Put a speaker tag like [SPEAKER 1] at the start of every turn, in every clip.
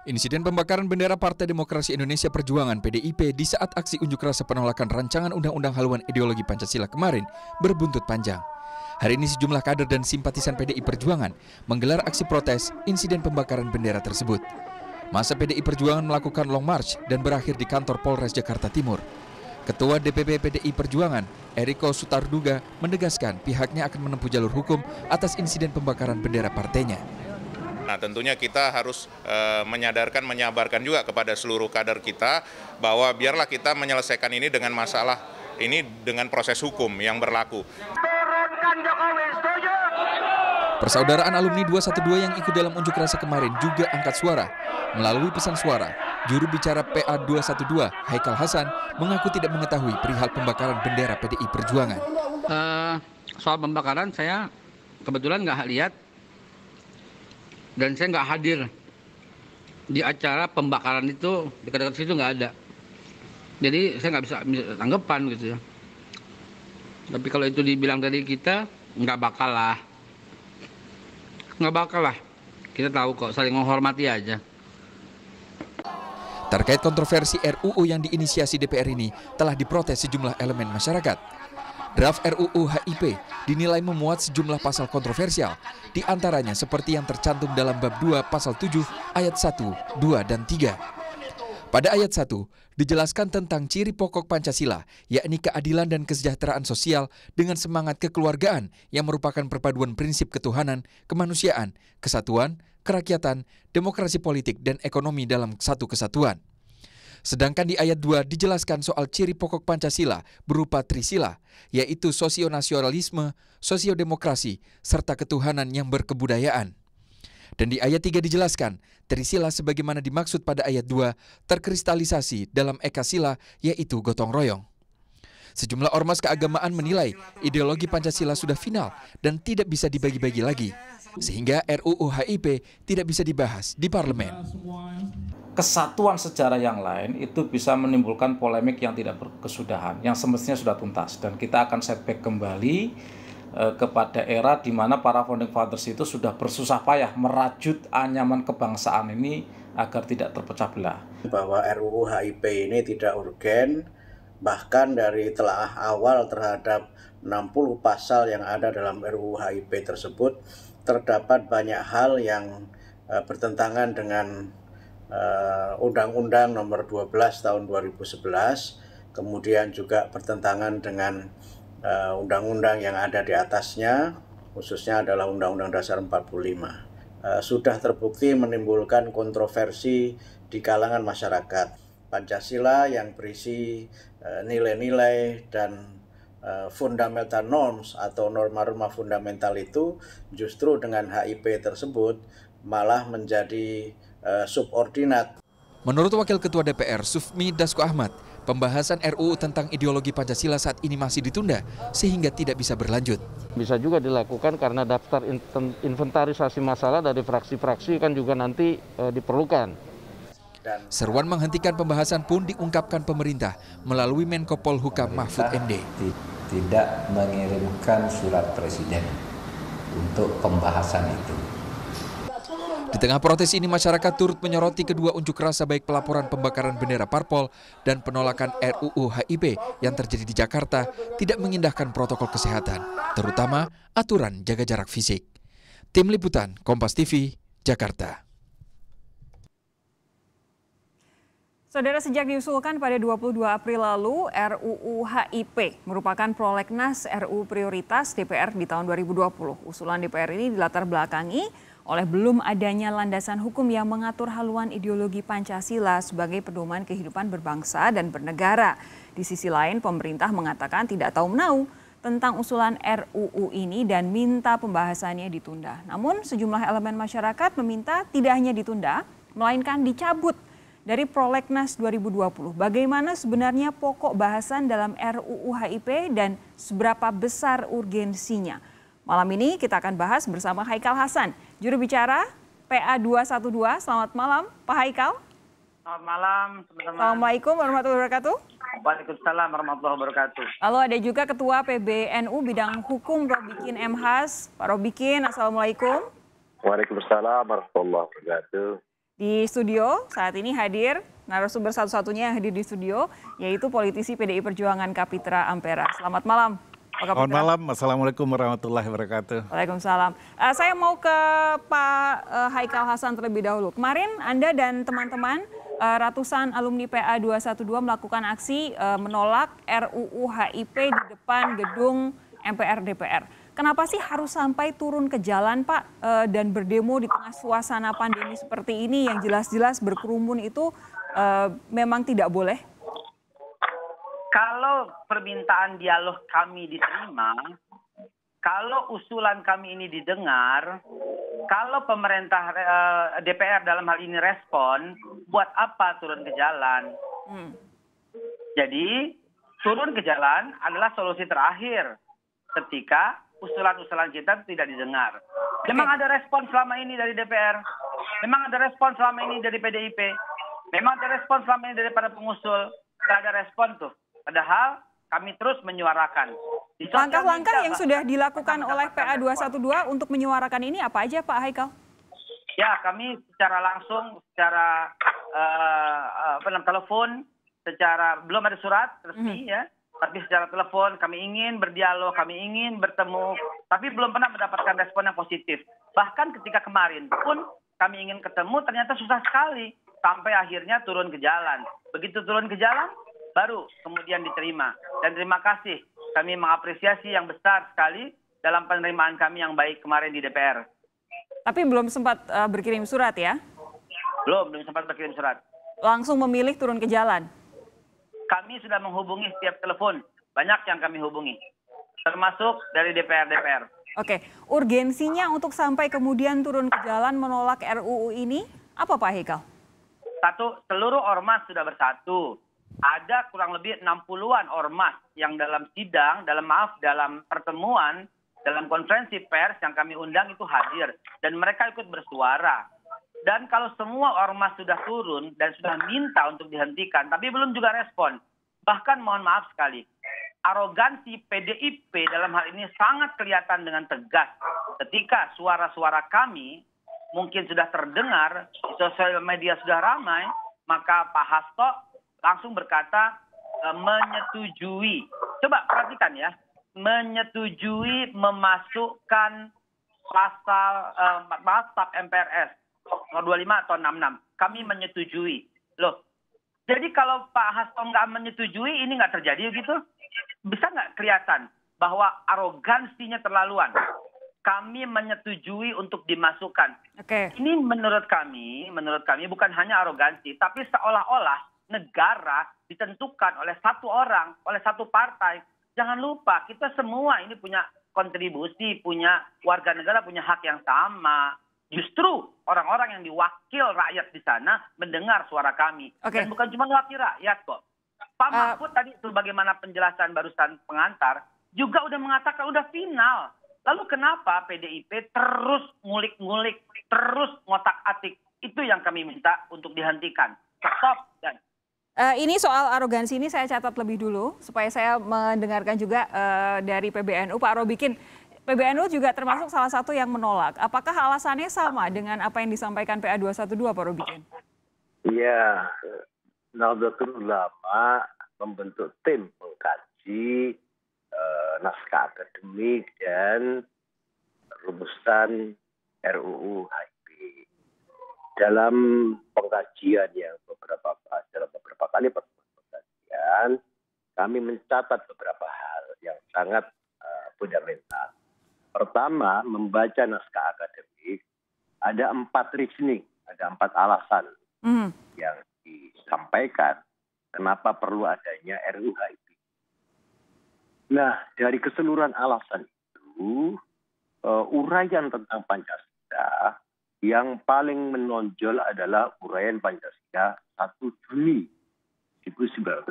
[SPEAKER 1] Insiden pembakaran bendera Partai Demokrasi Indonesia Perjuangan (PDIP) di saat aksi unjuk rasa penolakan rancangan undang-undang haluan ideologi Pancasila kemarin berbuntut panjang. Hari ini sejumlah kader dan simpatisan PDI Perjuangan menggelar aksi protes insiden pembakaran bendera tersebut. Masa PDI Perjuangan melakukan long march dan berakhir di kantor Polres Jakarta Timur. Ketua DPP PDI Perjuangan, Eriko Sutarduga, menegaskan pihaknya akan menempuh jalur hukum atas insiden pembakaran bendera partainya.
[SPEAKER 2] Nah, tentunya kita harus menyabarkan juga kepada seluruh kader kita bahwa biarlah kita menyelesaikan ini dengan masalah ini dengan proses hukum yang berlaku.
[SPEAKER 1] Persaudaraan alumni 212 yang ikut dalam unjuk rasa kemarin juga angkat suara. Melalui pesan suara, juru bicara PA 212, Haikal Hasan, mengaku tidak mengetahui perihal pembakaran bendera PDI Perjuangan.
[SPEAKER 3] Soal pembakaran saya kebetulan nggak lihat. Dan saya nggak hadir di acara pembakaran itu, di dekat situ nggak ada. Jadi saya nggak bisa tanggapan gitu ya. Tapi kalau itu dibilang dari kita, nggak bakal lah. Nggak bakal lah. Kita tahu kok, saling menghormati aja.
[SPEAKER 1] Terkait kontroversi RUU yang diinisiasi DPR ini telah diprotes sejumlah elemen masyarakat. Draft RUU HIP dinilai memuat sejumlah pasal kontroversial, di antaranya seperti yang tercantum dalam bab 2 pasal 7 ayat 1, 2, dan 3. Pada ayat 1, dijelaskan tentang ciri pokok Pancasila, yakni keadilan dan kesejahteraan sosial dengan semangat kekeluargaan yang merupakan perpaduan prinsip ketuhanan, kemanusiaan, kesatuan, kerakyatan, demokrasi politik, dan ekonomi dalam satu kesatuan. Sedangkan di ayat 2 dijelaskan soal ciri pokok Pancasila berupa trisila, yaitu sosionasionalisme, sosiodemokrasi, serta ketuhanan yang berkebudayaan. Dan di ayat 3 dijelaskan, trisila sebagaimana dimaksud pada ayat 2 terkristalisasi dalam ekasila, yaitu gotong royong. Sejumlah ormas keagamaan menilai ideologi Pancasila sudah final dan tidak bisa dibagi-bagi lagi, sehingga RUU HIP tidak bisa dibahas di parlemen.
[SPEAKER 4] Kesatuan sejarah yang lain itu bisa menimbulkan polemik yang tidak berkesudahan, yang semestinya sudah tuntas. Dan kita akan setback kembali kepada era di mana para founding fathers itu sudah bersusah payah merajut anyaman kebangsaan ini agar tidak terpecah belah.
[SPEAKER 5] Bahwa RUU HIP ini tidak urgen, bahkan dari telaah awal terhadap 60 pasal yang ada dalam RUU HIP tersebut, terdapat banyak hal yang bertentangan dengan Undang-Undang Nomor 12 Tahun 2011, kemudian juga bertentangan dengan undang-undang yang ada di atasnya, khususnya adalah Undang-Undang Dasar 45. Sudah terbukti menimbulkan kontroversi di kalangan masyarakat. Pancasila yang berisi nilai-nilai dan fundamental norms atau norma-norma fundamental itu justru dengan HIP tersebut malah menjadi subordinat.
[SPEAKER 1] Menurut Wakil Ketua DPR Sufmi Dasko Ahmad, pembahasan RUU tentang ideologi Pancasila saat ini masih ditunda sehingga tidak bisa berlanjut.
[SPEAKER 6] Bisa juga dilakukan karena daftar inventarisasi masalah dari fraksi-fraksi kan juga nanti diperlukan.
[SPEAKER 1] Seruan menghentikan pembahasan pun diungkapkan pemerintah melalui Menko Polhukam Mahfud MD.
[SPEAKER 7] Tidak mengirimkan surat presiden untuk pembahasan itu.
[SPEAKER 1] Di tengah protes ini, masyarakat turut menyoroti kedua unjuk rasa baik pelaporan pembakaran bendera parpol dan penolakan RUU HIP yang terjadi di Jakarta tidak mengindahkan protokol kesehatan, terutama aturan jaga jarak fisik. Tim Liputan, Kompas TV, Jakarta.
[SPEAKER 8] Saudara, sejak diusulkan pada 22 April lalu, RUU HIP merupakan prolegnas RUU prioritas DPR di tahun 2020. Usulan DPR ini dilatar belakangi oleh belum adanya landasan hukum yang mengatur haluan ideologi Pancasila sebagai pedoman kehidupan berbangsa dan bernegara. Di sisi lain, pemerintah mengatakan tidak tahu menau tentang usulan RUU ini dan minta pembahasannya ditunda. Namun sejumlah elemen masyarakat meminta tidak hanya ditunda, melainkan dicabut dari prolegnas 2020. Bagaimana sebenarnya pokok bahasan dalam RUU HIP dan seberapa besar urgensinya? Malam ini kita akan bahas bersama Haikal Hasan, juru bicara PA 212. Selamat malam, Pak Haikal.
[SPEAKER 9] Selamat malam, teman-teman.
[SPEAKER 8] Assalamualaikum warahmatullahi wabarakatuh.
[SPEAKER 9] Waalaikumsalam warahmatullahi wabarakatuh.
[SPEAKER 8] Lalu ada juga Ketua PBNU Bidang Hukum Robikin M. Has. Pak Robikin, Assalamualaikum.
[SPEAKER 10] Waalaikumsalam warahmatullahi wabarakatuh.
[SPEAKER 8] Di studio saat ini hadir narasumber satu-satunya yang hadir di studio, yaitu politisi PDI Perjuangan Kapitra Ampera. Selamat malam, Pak Kapitra.
[SPEAKER 10] Selamat malam, Assalamualaikum warahmatullahi wabarakatuh.
[SPEAKER 8] Waalaikumsalam. Saya mau ke Pak Haikal Hasan terlebih dahulu. Kemarin Anda dan teman-teman ratusan alumni PA 212 melakukan aksi menolak RUU HIP di depan gedung MPR DPR. Kenapa sih harus sampai turun ke jalan, Pak, dan berdemo di tengah suasana pandemi seperti ini yang jelas-jelas berkerumun itu memang tidak boleh?
[SPEAKER 9] Kalau permintaan dialog kami diterima, kalau usulan kami ini didengar, kalau pemerintah DPR dalam hal ini respon, buat apa turun ke jalan? Jadi turun ke jalan adalah solusi terakhir ketika usulan-usulan kita tidak didengar. Memang ada respon selama ini dari DPR. Memang ada respon selama ini dari PDIP. Memang ada respon selama ini dari para pengusul. Tidak ada respon tuh. Padahal kami terus menyuarakan.
[SPEAKER 8] Langkah-langkah yang sudah dilakukan oleh PA 212 untuk menyuarakan ini apa aja, Pak Haikal?
[SPEAKER 9] Ya, kami secara langsung, secara telepon, secara belum ada surat resmi ya. Tapi secara telepon kami ingin berdialog, kami ingin bertemu, tapi belum pernah mendapatkan respon yang positif. Bahkan ketika kemarin pun kami ingin ketemu ternyata susah sekali sampai akhirnya turun ke jalan. Begitu turun ke jalan baru kemudian diterima. Dan terima kasih, kami mengapresiasi yang besar sekali dalam penerimaan kami yang baik kemarin di DPR.
[SPEAKER 8] Tapi belum sempat berkirim surat ya?
[SPEAKER 9] Belum sempat berkirim surat.
[SPEAKER 8] Langsung memilih turun ke jalan?
[SPEAKER 9] Kami sudah menghubungi setiap telepon, banyak yang kami hubungi, termasuk dari DPR.
[SPEAKER 8] Oke, urgensinya untuk sampai kemudian turun ke jalan menolak RUU ini, apa Pak Haikal?
[SPEAKER 9] Satu, seluruh ormas sudah bersatu. Ada kurang lebih 60-an ormas yang dalam sidang, dalam pertemuan, dalam konferensi pers yang kami undang itu hadir. Dan mereka ikut bersuara. Dan kalau semua ormas sudah turun dan sudah minta untuk dihentikan, tapi belum juga respon. Bahkan mohon maaf sekali, arogansi PDIP dalam hal ini sangat kelihatan dengan tegas. Ketika suara-suara kami mungkin sudah terdengar, di sosial media sudah ramai, maka Pak Hasto langsung berkata menyetujui. Coba perhatikan ya, menyetujui memasukkan pasal TAP MPRS. 25 atau 66. Kami menyetujui. Loh, jadi kalau Pak Hasto nggak menyetujui, ini nggak terjadi gitu? Bisa nggak kelihatan bahwa arogansinya terlaluan? Kami menyetujui untuk dimasukkan. Ini menurut kami bukan hanya arogansi, tapi seolah-olah negara ditentukan oleh satu orang, oleh satu partai. Jangan lupa, kita semua ini punya kontribusi, punya warga negara, punya hak yang sama. Justru orang-orang yang diwakil rakyat di sana mendengar suara kami. Dan bukan cuma wakil rakyat kok. Pak Mahfud tadi sebagaimana penjelasan barusan pengantar juga udah mengatakan udah final. Lalu kenapa PDIP terus ngulik-ngulik, terus ngotak-atik? Itu yang kami minta untuk dihentikan. Stop. Dan
[SPEAKER 8] ini soal arogansi ini saya catat lebih dulu supaya saya mendengarkan juga dari PBNU. Pak Robikin, PBNU juga termasuk salah satu yang menolak. Apakah alasannya sama dengan apa yang disampaikan PA 212, Pak Robikin?
[SPEAKER 11] Iya, Nahdlatul Ulama membentuk tim mengkaji naskah akademik dan rumusan RUU HIP. Dalam pengkajian yang dalam beberapa kali pengkajian, kami mencatat beberapa hal yang sangat fundamental. Pertama, membaca naskah akademik, ada 4 reasoning, ada 4 alasan yang disampaikan kenapa perlu adanya RUU HIP. Nah, dari keseluruhan alasan itu, uraian tentang Pancasila yang paling menonjol adalah uraian Pancasila 1 Juni 1945.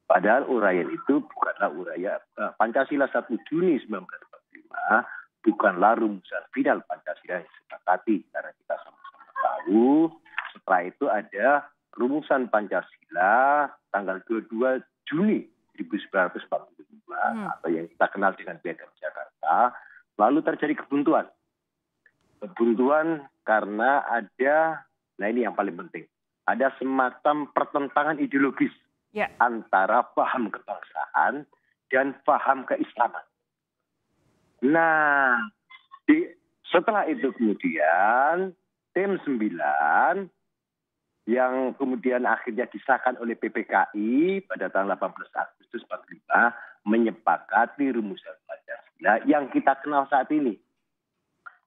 [SPEAKER 11] Padahal uraian itu bukanlah uraian Pancasila 1 Juni 1945, bukanlah rumusan final Pancasila yang disepakati. Karena kita sama-sama tahu, setelah itu ada rumusan Pancasila tanggal 22 Juni 1945, atau yang kita kenal dengan Piagam Jakarta, lalu terjadi kebuntuan. Kebuntuan karena ada, nah ini yang paling penting, ada semacam pertentangan ideologis antara paham kebangsaan dan paham keislaman. Nah, setelah itu kemudian tim 9 yang kemudian akhirnya disahkan oleh PPKI pada tanggal 18 Agustus 45 menyepakati rumusan Pancasila yang kita kenal saat ini.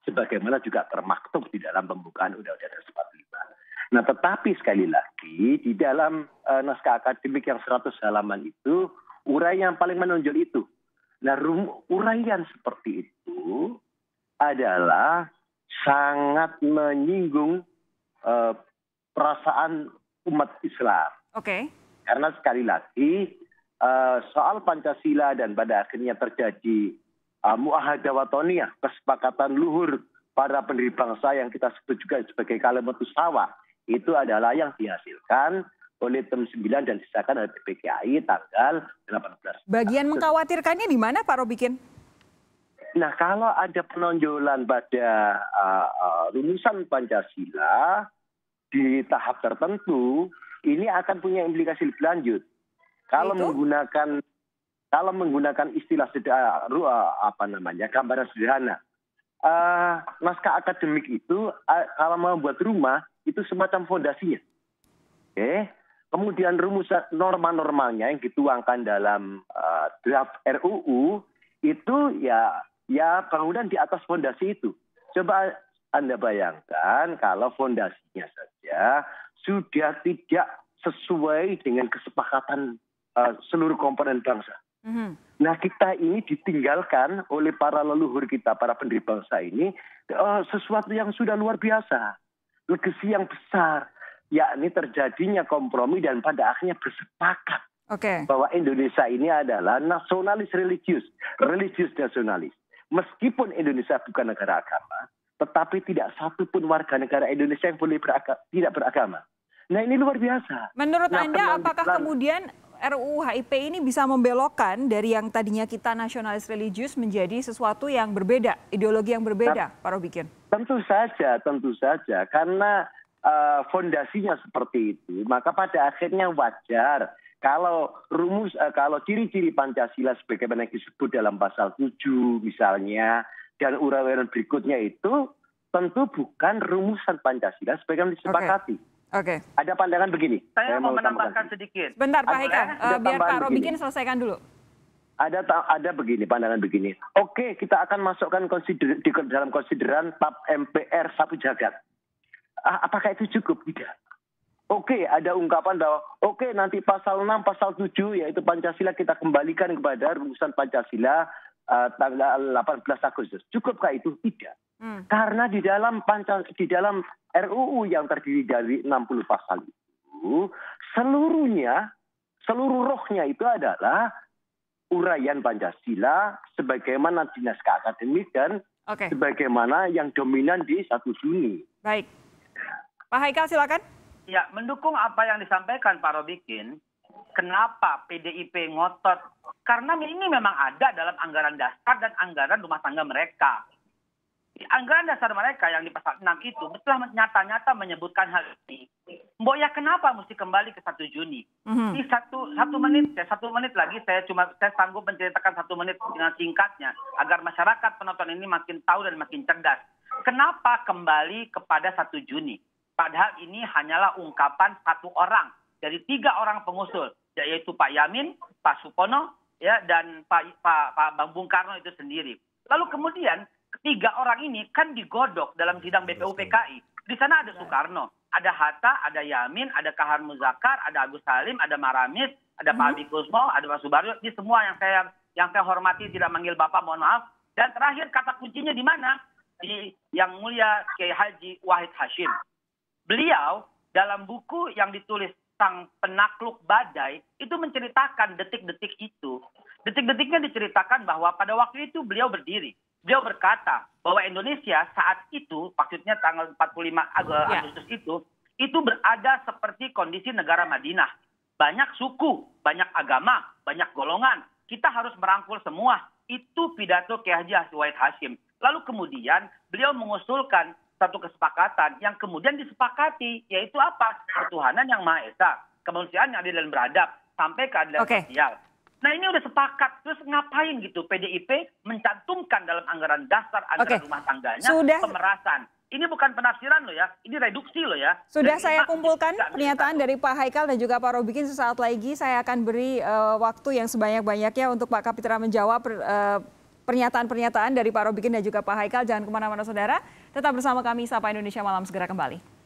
[SPEAKER 11] Sebagaimana juga termaktub di dalam pembukaan Undang-Undang Dasar 45. Nah, tetapi sekali lagi di dalam naskah akademik yang 100 halaman itu, uraian yang paling menonjol itu. Nah, uraian seperti itu adalah sangat menyinggung perasaan umat Islam.
[SPEAKER 8] Oke.
[SPEAKER 11] Karena sekali lagi soal Pancasila dan pada akhirnya terjadi muahadah watoniyah, kesepakatan luhur para pendiri bangsa yang kita sebut juga sebagai kalimatus sawa, itu adalah yang dihasilkan oleh tim 9 dan disahkan oleh PPKI tanggal 18.
[SPEAKER 8] Bagian mengkhawatirkannya di mana Pak Robikin?
[SPEAKER 11] Nah, kalau ada penonjolan pada rumusan Pancasila di tahap tertentu, ini akan punya implikasi lebih lanjut. Kalau menggunakan istilah gambaran sederhana, naskah akademik itu kalau membuat rumah itu semacam fondasinya. Kemudian rumusan norma-normanya yang dituangkan dalam draft RUU itu ya bangunan di atas fondasi itu. Coba Anda bayangkan kalau fondasinya saja sudah tidak sesuai dengan kesepakatan seluruh komponen bangsa. Nah, kita ini ditinggalkan oleh para leluhur kita, para pendiri bangsa ini, sesuatu yang sudah luar biasa. Legasi yang besar, yakni terjadinya kompromi dan pada akhirnya bersepakat bahwa Indonesia ini adalah nasionalis religius nasionalis. Meskipun Indonesia bukan negara agama, tetapi tidak satupun warga negara Indonesia yang boleh tidak beragama. Nah, ini luar biasa.
[SPEAKER 8] Menurut Anda, apakah kemudian RUU HIP ini bisa membelokkan dari yang tadinya kita nasionalis religius menjadi sesuatu yang berbeda, ideologi yang berbeda, Pak Robikin?
[SPEAKER 11] Tentu saja, karena fondasinya seperti itu, maka pada akhirnya wajar kalau ciri-ciri Pancasila sebagaimana disebut dalam pasal 7 misalnya, dan uraian berikutnya itu tentu bukan rumusan Pancasila sebagaimana disepakati.
[SPEAKER 8] Oke.
[SPEAKER 11] Ada pandangan begini.
[SPEAKER 9] Saya mau menambahkan sedikit.
[SPEAKER 8] Bentar Pak Haikal, biar Pak Robikin selesaikan dulu.
[SPEAKER 11] Ada begini, pandangan begini. Oke, kita akan masukkan dalam konsideran TAP MPR sapu jagat. Apakah itu cukup? Tidak. Oke, ada ungkapan bahwa nanti pasal 6, pasal 7 yaitu Pancasila kita kembalikan kepada rumusan Pancasila tanggal 18 Agustus. Cukupkah itu? Tidak. Karena di dalam RUU yang terdiri dari 60 pasal itu, seluruh rohnya itu adalah uraian Pancasila sebagaimana di naskah akademik dan sebagaimana yang dominan di 1 Juni.
[SPEAKER 8] Baik. Pak Haikal silakan.
[SPEAKER 9] Ya, mendukung apa yang disampaikan Pak Robikin. Kenapa PDIP ngotot? Karena ini memang ada dalam anggaran dasar dan anggaran rumah tangga mereka. Di anggaran dasar mereka yang di pasal 6 itu telah nyata-nyata menyebutkan hal ini. Mbok ya kenapa mesti kembali ke 1 Juni? Di satu menit lagi saya sanggup menceritakan 1 menit dengan singkatnya agar masyarakat penonton ini makin tahu dan makin cerdas. Kenapa kembali kepada 1 Juni? Padahal ini hanyalah ungkapan satu orang dari 3 orang pengusul, yaitu Pak Yamin, Pak Supono, ya, dan Pak Bung Karno itu sendiri. Lalu kemudian ketiga orang ini kan digodok dalam sidang BPUPKI. Di sana ada Soekarno, ada Hatta, ada Yamin, ada Kahar Muzakar, ada Agus Salim, ada Maramis, ada Pak Habib Kusmo, ada Pak Subaryo. Ini semua yang saya hormati, tidak manggil Bapak, mohon maaf. Dan terakhir kata kuncinya di mana? Di Yang Mulia Kiai Haji Wahid Hashim. Beliau dalam buku yang ditulis Sang Penakluk Badai itu menceritakan detik-detik itu. Detik-detiknya diceritakan bahwa pada waktu itu beliau berdiri. Beliau berkata bahwa Indonesia saat itu, maksudnya tanggal 45 Agustus itu berada seperti kondisi negara Madinah. Banyak suku, banyak agama, banyak golongan. Kita harus merangkul semua. Itu pidato Kiai Haji Wahid Hashim. Lalu kemudian beliau mengusulkan satu kesepakatan yang kemudian disepakati, yaitu apa? Ketuhanan yang Maha Esa, kemanusiaan yang adil dan beradab, sampai keadilan sosial. Nah ini udah sepakat, terus ngapain gitu PDIP mencantumkan dalam anggaran dasar anggaran rumah tangganya pemerasan. Ini bukan penafsiran loh ya, ini reduksi loh ya.
[SPEAKER 8] Sudah saya kumpulkan pernyataan dari Pak Haikal dan juga Pak Robikin. Sesaat lagi saya akan beri waktu yang sebanyak-banyaknya untuk Pak Kapitra menjawab pernyataan-pernyataan dari Pak Robikin dan juga Pak Haikal. Jangan kemana-mana saudara, tetap bersama kami Sapa Indonesia Malam segera kembali.